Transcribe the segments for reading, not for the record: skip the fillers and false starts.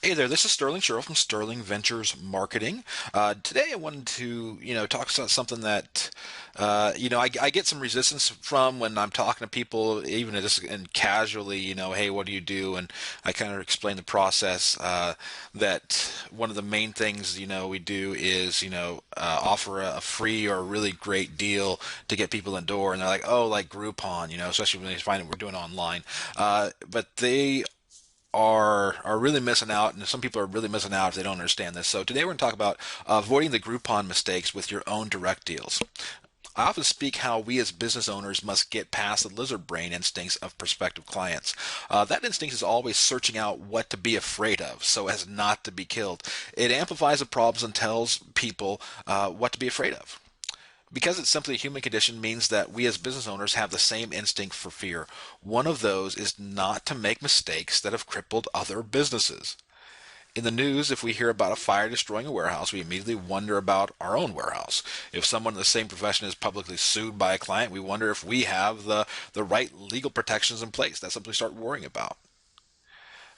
Hey there, this is Sterling Sherrill from Sterling Ventures Marketing. Today I wanted to, talk about something that, I get some resistance from when I'm talking to people, even just and casually, hey, what do you do? And I kind of explain the process, that one of the main things, we do is, offer a free or a really great deal to get people in the door. And they're like, oh, like Groupon, especially when they find that we're doing it online. But they are really missing out, and some people are really missing out if they don't understand this. So today we're going to talk about avoiding the Groupon mistakes with your own direct deals. I often speak how we as business owners must get past the lizard brain instincts of prospective clients. That instinct is always searching out what to be afraid of so as not to be killed. It amplifies the problems and tells people what to be afraid of. Because it's simply a human condition means that we as business owners have the same instinct for fear. One of those is not to make mistakes that have crippled other businesses. In the news, if we hear about a fire destroying a warehouse, we immediately wonder about our own warehouse. If someone in the same profession is publicly sued by a client, we wonder if we have the right legal protections in place. That's something we start worrying about.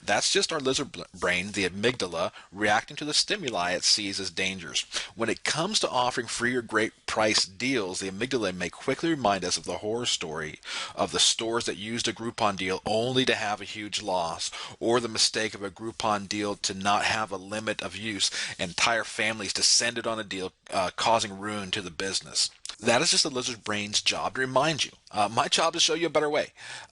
That's just our lizard brain, the amygdala, reacting to the stimuli it sees as dangers. When it comes to offering free or great price deals, the amygdala may quickly remind us of the horror story of the stores that used a Groupon deal only to have a huge loss, or the mistake of a Groupon deal to not have a limit of use, and entire families descended on a deal, causing ruin to the business. That is just the lizard brain's job to remind you. My job is to show you a better way.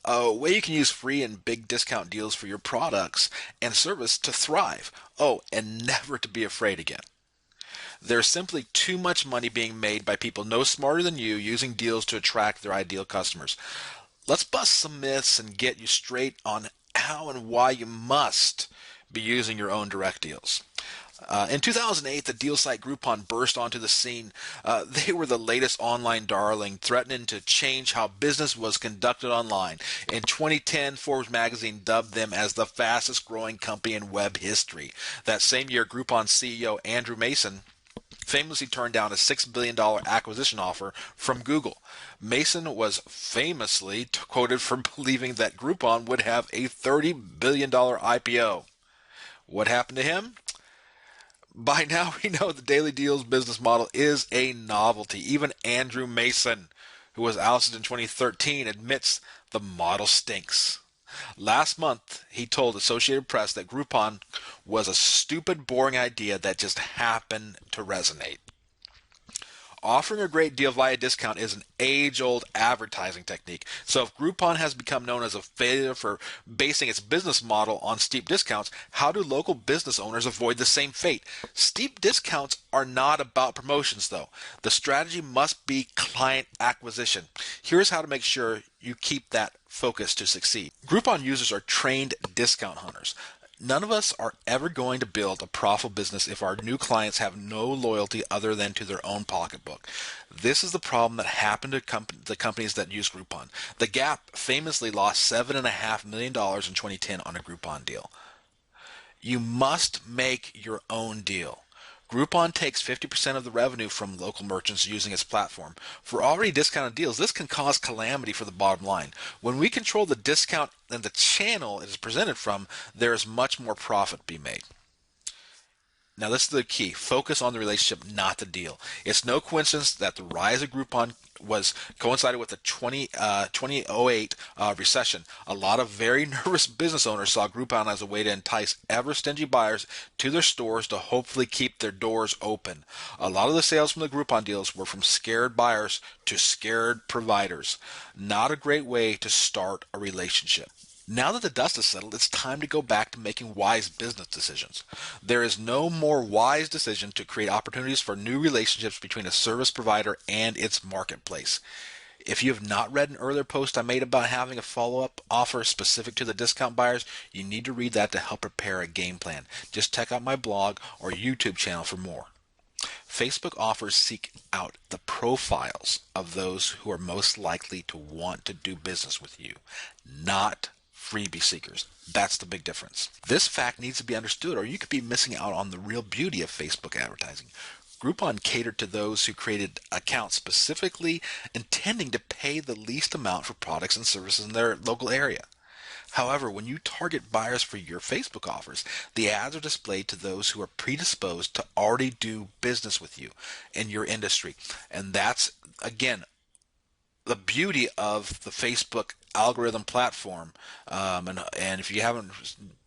A way you can use free and big discount deals for your products and service to thrive. Oh, and never to be afraid again. There's simply too much money being made by people no smarter than you using deals to attract their ideal customers. Let's bust some myths and get you straight on how and why you must be using your own direct deals. In 2008, the deal site Groupon burst onto the scene. They were the latest online darling, threatening to change how business was conducted online. In 2010, Forbes magazine dubbed them as the fastest growing company in web history. That same year, Groupon CEO Andrew Mason famously turned down a $6 billion acquisition offer from Google. Mason was famously quoted for believing that Groupon would have a $30 billion IPO. What happened to him? By now, we know the Daily Deals business model is a novelty. Even Andrew Mason, who was ousted in 2013, admits the model stinks. Last month, he told Associated Press that Groupon was a stupid, boring idea that just happened to resonate. Offering a great deal via discount is an age-old advertising technique. So if Groupon has become known as a failure for basing its business model on steep discounts, how do local business owners avoid the same fate? Steep discounts are not about promotions, though. The strategy must be client acquisition. Here's how to make sure you keep that focus to succeed. Groupon users are trained discount hunters. None of us are ever going to build a profitable business if our new clients have no loyalty other than to their own pocketbook. This is the problem that happened to the companies that use Groupon. The Gap famously lost $7.5 million in 2010 on a Groupon deal. You must make your own deal. Groupon takes 50% of the revenue from local merchants using its platform. For already discounted deals, this can cause calamity for the bottom line. When we control the discount and the channel it is presented from, there is much more profit to be made. Now, this is the key. Focus on the relationship, not the deal. It's no coincidence that the rise of Groupon was coincided with the 2008 recession. A lot of very nervous business owners saw Groupon as a way to entice ever stingy buyers to their stores to hopefully keep their doors open. A lot of the sales from the Groupon deals were from scared buyers to scared providers. Not a great way to start a relationship. Now that the dust has settled, it's time to go back to making wise business decisions. There is no more wise decision to create opportunities for new relationships between a service provider and its marketplace. If you have not read an earlier post I made about having a follow-up offer specific to the discount buyers, you need to read that to help prepare a game plan. Just check out my blog or YouTube channel for more. Facebook offers seek out the profiles of those who are most likely to want to do business with you, not freebie seekers. That's the big difference. This fact needs to be understood, or you could be missing out on the real beauty of Facebook advertising. Groupon catered to those who created accounts specifically intending to pay the least amount for products and services in their local area. However, when you target buyers for your Facebook offers, the ads are displayed to those who are predisposed to already do business with you in your industry. And that's, again, the beauty of the Facebook algorithm platform. And if you haven't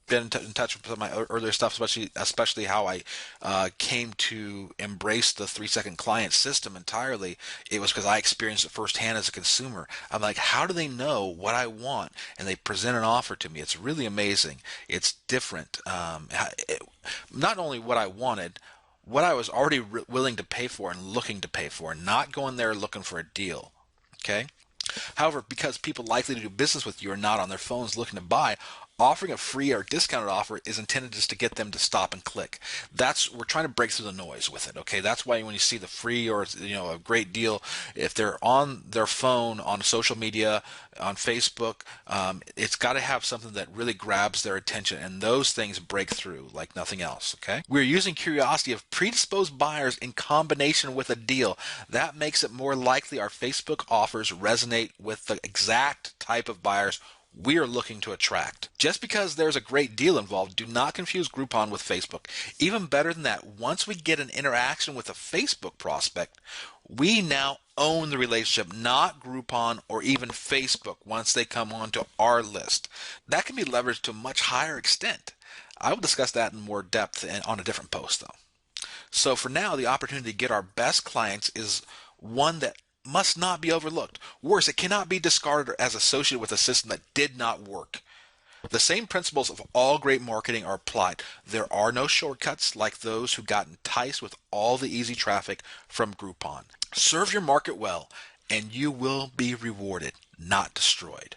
been in touch with some of my earlier stuff, especially how I came to embrace the 3 second client system entirely, it was because I experienced it firsthand as a consumer. I'm like, how do they know what I want? And they present an offer to me. It's really amazing. It's different. Not only what I wanted, what I was already willing to pay for and looking to pay for, not going there looking for a deal. Okay. However, because people likely to do business with you are not on their phones looking to buy, offering a free or discounted offer is intended just to get them to stop and click. We're trying to break through the noise with it. Okay, that's why when you see the free or a great deal, if they're on their phone, on social media, on Facebook, it's got to have something that really grabs their attention, and those things break through like nothing else. Okay, we're using curiosity of predisposed buyers in combination with a deal. That makes it more likely our Facebook offers resonate with the exact type of buyers we are looking to attract. Just because there's a great deal involved, do not confuse Groupon with Facebook. Even better than that, once we get an interaction with a Facebook prospect, we now own the relationship, not Groupon or even Facebook once they come onto our list. That can be leveraged to a much higher extent. I will discuss that in more depth on a different post though. So for now, the opportunity to get our best clients is one that must not be overlooked. Worse, it cannot be discarded as associated with a system that did not work. The same principles of all great marketing are applied. There are no shortcuts like those who got enticed with all the easy traffic from Groupon. Serve your market well, and you will be rewarded, not destroyed.